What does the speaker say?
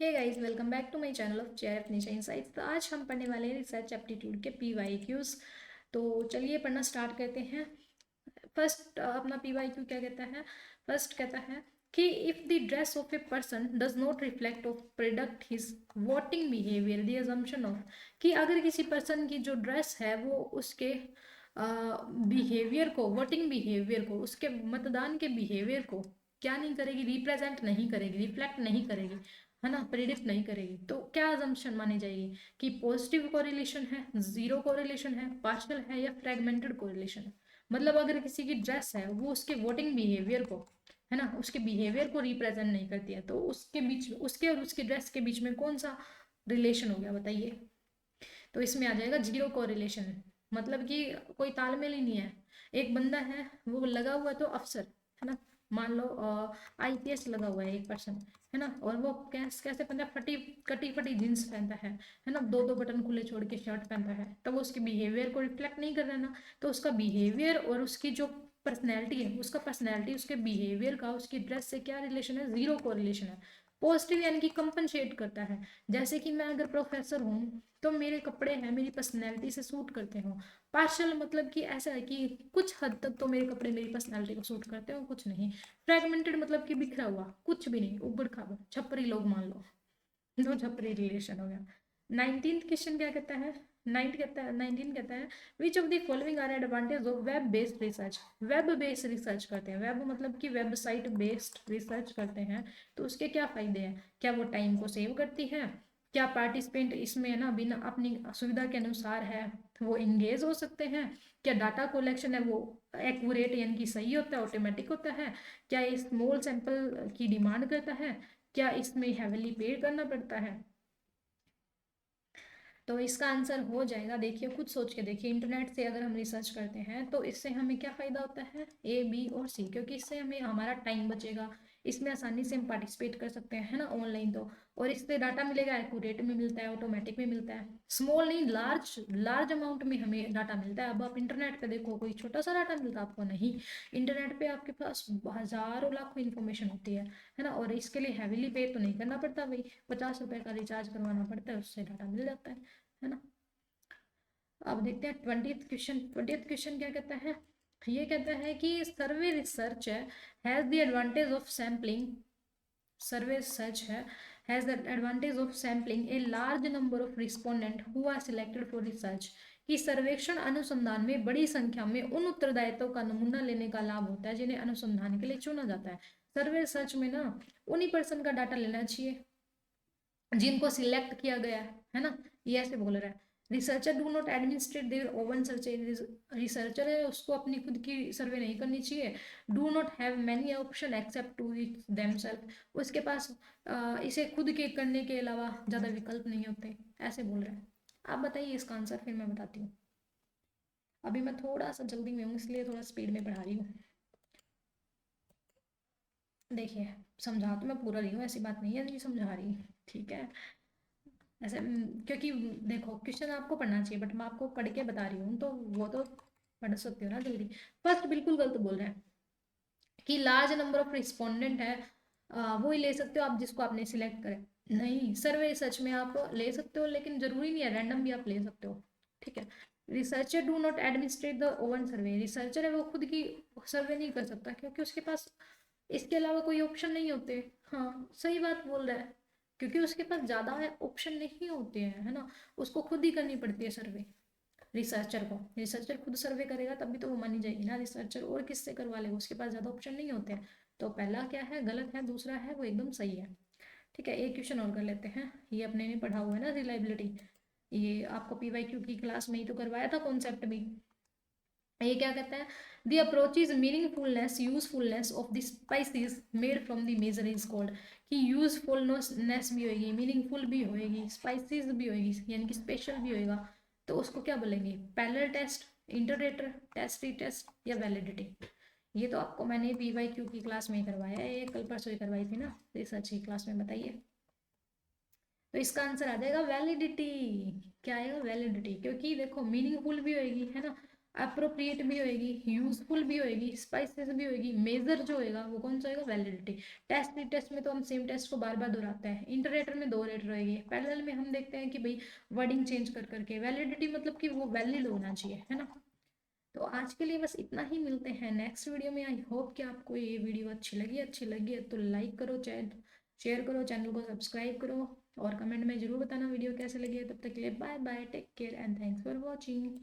Hey guys, welcome back to my channel of JRF Nisha insights. तो आज हम पढ़ने वाले हैं रिसर्च एप्टीट्यूड के पीवाईक्यूज। तो चलिए पढ़ना स्टार्ट करते हैं। फर्स्ट अपना पीवाईक्यू क्या कहता है। फर्स्ट कहता है कि if the dress of a person does not reflect of product his voting behaviour the assumption of, कि अगर किसी पर्सन की जो ड्रेस है वो उसके बिहेवियर को, वोटिंग बिहेवियर को, उसके मतदान के बिहेवियर को क्या नहीं करेगी, रिप्रेजेंट नहीं करेगी, रिफ्लेक्ट नहीं करेगी, है ना, प्रिडिक्ट नहीं करेगी, तो क्या अजम्पशन मानी जाएगी कि पॉजिटिव कोरिलेशन है, जीरो कोरिलेशन है, पार्शियल है या फ्रेगमेंटेड कोरिलेशन है। मतलब अगर किसी की ड्रेस है वो उसके वोटिंग बिहेवियर को, है ना, उसके बिहेवियर को रिप्रेजेंट नहीं करती है, तो उसके बीच, उसके और उसकी ड्रेस के बीच में कौन सा रिलेशन हो गया बताइए। तो इसमें आ जाएगा जीरो कोरिलेशन। मतलब कि कोई तालमेल ही नहीं है। एक बंदा है वो लगा हुआ है तो अफसर, है ना, मान लो आईपीएस लगा हुआ है एक पर्सन, है ना, और वो कैसे पहनता है, फटी कटी फटी जींस पहनता है ना, दो दो बटन खुले छोड़ के शर्ट पहनता है, तो वो उसके बिहेवियर को रिफ्लेक्ट नहीं कर रहा है ना। तो उसका बिहेवियर और उसकी जो पर्सनैलिटी है, उसका पर्सनैलिटी उसके बिहेवियर का उसकी ड्रेस से क्या रिलेशन है, जीरो को रिलेशन है। पॉजिटिव यानी कि कंपनसेट करता है। जैसे कि मैं अगर प्रोफेसर हूँ तो मेरे कपड़े हैं मेरी पर्सनैलिटी से सूट करते हो। पार्शल मतलब कि ऐसा है कि कुछ हद तक तो मेरे कपड़े मेरी पर्सनैलिटी को सूट करते हो, कुछ नहीं। फ्रेगमेंटेड मतलब कि बिखरा हुआ, कुछ भी नहीं, उबड़ खाबड़ छपरी लोग मान लो, दो छपरी रिलेशन हो गया। 19th क्वेश्चन क्या कहता है, 19 कहता है which of the following are advantage of web based research. Web based research करते हैं, वेब मतलब कि वेबसाइट बेस्ड रिसर्च करते हैं, तो उसके क्या फायदे हैं। क्या वो टाइम को सेव करती है, क्या पार्टिसिपेंट इसमें है ना बिना अपनी सुविधा के अनुसार है वो इंगेज हो सकते हैं, क्या डाटा कलेक्शन है वो एक्यूरेट यानी कि सही होता है, ऑटोमेटिक होता है, क्या ये स्मॉल सैंपल की डिमांड करता है, क्या इसमें हेवली पे करना पड़ता है। तो इसका आंसर हो जाएगा, देखिए खुद सोच के देखिए, इंटरनेट से अगर हम रिसर्च करते हैं तो इससे हमें क्या फ़ायदा होता है, ए बी और सी, क्योंकि इससे हमें हमारा टाइम बचेगा, इसमें आसानी से हम पार्टिसिपेट कर सकते हैं, है ना, ऑनलाइन तो। और इससे डाटा मिलेगा, एक्यूरेट में मिलता है, ऑटोमेटिक में मिलता है, स्मॉल नहीं लार्ज लार्ज अमाउंट में हमें डाटा मिलता है। अब आप इंटरनेट पे देखो, कोई छोटा सा डाटा मिलता है आपको, नहीं। इंटरनेट पे आपके पास हज़ारों लाखों इन्फॉर्मेशन होती है ना, और इसके लिए हैवीली पे तो नहीं करना पड़ता भाई, 50 रुपए का रिचार्ज करवाना पड़ता है, उससे डाटा मिल जाता है ना। अब देखते हैं 20th क्वेश्चन। 20th क्वेश्चन क्या कहता है, ये कहता है कि survey research has the advantage of sampling, survey research है has the advantage of sampling a large number of respondent who are selected for research, कि सर्वेक्षण अनुसंधान में बड़ी संख्या में उन उत्तरदायित्वों का नमूना लेने का लाभ होता है जिन्हें अनुसंधान के लिए चुना जाता है। सर्वे रिसर्च में ना उन्हीं पर्सन का डाटा लेना चाहिए जिनको सिलेक्ट किया गया है ना। ये ऐसे बोल रहा है, researcher do not administrate their own search, researcher है उसको अपनी खुद की सर्वे नहीं करनी चाहिए। Do not have many option except to themself, उसके पास इसे खुद के करने के अलावा ज़्यादा विकल्प नहीं होते, ऐसे बोल रहे हैं। आप बताइए इसका आंसर, फिर मैं बताती हूँ। अभी मैं थोड़ा सा जल्दी में हूँ इसलिए थोड़ा स्पीड में पढ़ा रही हूँ। देखिए, समझा तो मैं पूरा रही हूँ, ऐसी बात नहीं है नहीं समझा रही, ठीक है। ऐसे क्योंकि देखो क्वेश्चन आपको पढ़ना चाहिए बट मैं आपको पढ़ के बता रही हूँ, तो वो तो पढ़ सकते हो ना जल्दी। फर्स्ट बिल्कुल गलत बोल रहे हैं कि लार्ज नंबर ऑफ रिस्पोंडेंट है, वो ही ले सकते हो आप जिसको आपने सिलेक्ट करें। नहीं, सर्वे सच में आप ले सकते हो लेकिन जरूरी नहीं है, रैंडम भी आप ले सकते हो, ठीक है। Researcher do not administrate the oven survey, researcher है वो खुद की सर्वे नहीं कर सकता क्योंकि उसके पास इसके अलावा कोई ऑप्शन नहीं होते। हाँ, सही बात बोल रहा है, क्योंकि उसके पास ज़्यादा ऑप्शन नहीं होते हैं, है ना, उसको खुद ही करनी पड़ती है सर्वे। रिसर्चर को, रिसर्चर खुद सर्वे करेगा तभी तो वो मानी जाएगी ना रिसर्चर, और किससे करवा लेगा, उसके पास ज़्यादा ऑप्शन नहीं होते हैं। तो पहला क्या है गलत है, दूसरा है वो एकदम सही है। ठीक है, एक क्वेश्चन और कर लेते हैं, ये अपने ने पढ़ा हुआ है ना रिलायबिलिटी, ये आपको पीवाईक्यू की क्लास में ही तो करवाया था कॉन्सेप्ट भी। ये क्या कहता है, the approach is meaningfulness usefulness of the spices made from the major is called, कि यूजफुलनेस भी होगी, मीनिंगफुल भी होएगी, स्पाइसेस भी होएगी यानी कि स्पेशल भी होएगा, तो उसको क्या बोलेंगे, पैरेलल टेस्ट, इंटरडेटर टेस्ट, टेस्ट या वैलिडिटी। ये तो आपको मैंने पीवाईक्यू की क्लास में ही करवाया है, ये कल परसों ही करवाई थी ना रिसर्च की क्लास में, बताइए। तो इसका आंसर आ जाएगा वैलिडिटी। क्या आएगा, वैलिडिटी, क्योंकि देखो मीनिंगफुल भी होएगी, है ना, अप्रोप्रिएट भी होएगी, यूजफुल भी होएगी, स्पाइसेस भी होएगी। मेजर जो होएगा वो कौन सा होएगा, वैलिडिटी। टेस्ट टेस्ट में तो हम सेम टेस्ट को बार बार दोहराते हैं। इंटरेटर में 2 रेट रहेगी। पैरेलल में हम देखते हैं कि भाई वर्डिंग चेंज कर करके। वैलिडिटी मतलब कि वो वैलिड होना चाहिए, है ना। तो आज के लिए बस इतना ही, मिलते हैं नेक्स्ट वीडियो में। आई होप कि आपको ये वीडियो अच्छी लगी है तो लाइक करो, शेयर करो, चैनल को सब्सक्राइब करो, और कमेंट में जरूर बताना वीडियो कैसे लगी है। तब तक के लिए bye bye, take care and thanks for watching.